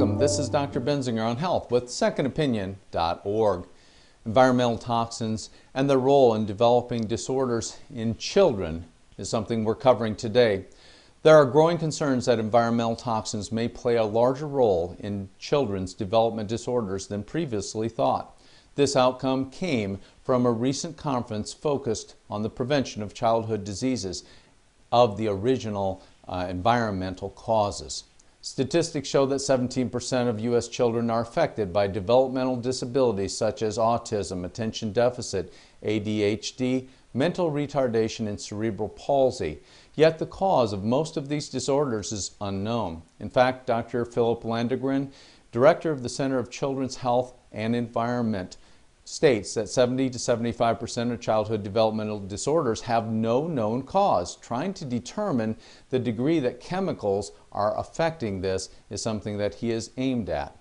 Welcome, this is Dr. Benzinger on Health with secondopinion.org. Environmental toxins and their role in developing disorders in children is something we're covering today. There are growing concerns that environmental toxins may play a larger role in children's development disorders than previously thought. This outcome came from a recent conference focused on the prevention of childhood diseases of the original environmental causes. Statistics show that 17% of U.S. children are affected by developmental disabilities such as autism, attention deficit, ADHD, mental retardation, and cerebral palsy. Yet the cause of most of these disorders is unknown. In fact, Dr. Philip Landegren, director of the Center of Children's Health and Environment, states that 70 to 75% of childhood developmental disorders have no known cause. Trying to determine the degree that chemicals are affecting this is something that he is aimed at.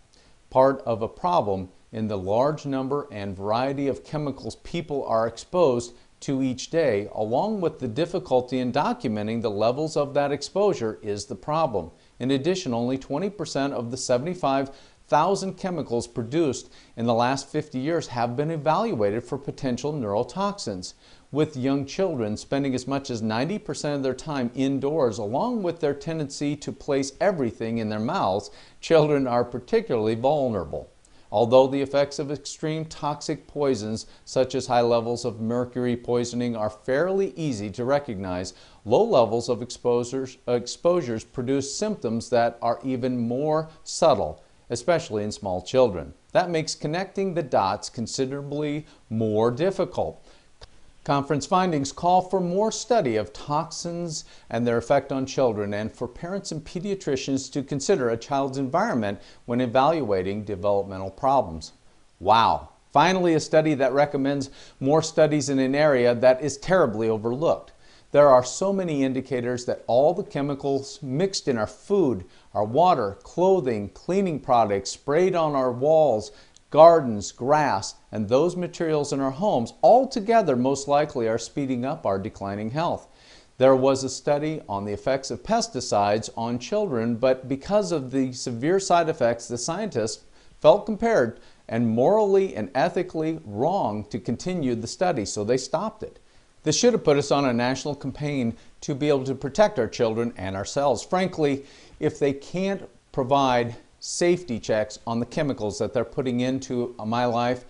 Part of a problem in the large number and variety of chemicals people are exposed to each day, along with the difficulty in documenting the levels of that exposure, is the problem. In addition, only 20% of the 75,000 chemicals produced in the last 50 years have been evaluated for potential neurotoxins, with young children spending as much as 90% of their time indoors. Along with their tendency to place everything in their mouths, children are particularly vulnerable. Although the effects of extreme toxic poisons, such as high levels of mercury poisoning, are fairly easy to recognize, low levels of exposures produce symptoms that are even more subtle, especially in small children. That makes connecting the dots considerably more difficult. Conference findings call for more study of toxins and their effect on children, and for parents and pediatricians to consider a child's environment when evaluating developmental problems. Wow! Finally, a study that recommends more studies in an area that is terribly overlooked. There are so many indicators that all the chemicals mixed in our food, our water, clothing, cleaning products, sprayed on our walls, gardens, grass, and those materials in our homes all together most likely are speeding up our declining health. There was a study on the effects of pesticides on children, but because of the severe side effects, the scientists felt compelled and morally and ethically wrong to continue the study, so they stopped it. This should have put us on a national campaign to be able to protect our children and ourselves. Frankly, if they can't provide safety checks on the chemicals that they're putting into my life,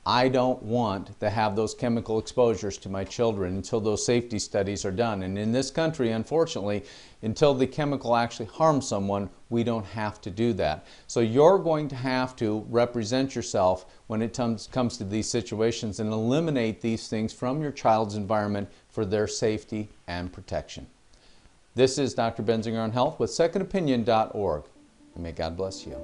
I don't want to have those chemical exposures to my children until those safety studies are done. And in this country, unfortunately, until the chemical actually harms someone, we don't have to do that. So you're going to have to represent yourself when it comes to these situations and eliminate these things from your child's environment for their safety and protection. This is Dr. Benzinger on Health with secondopinion.org. May God bless you.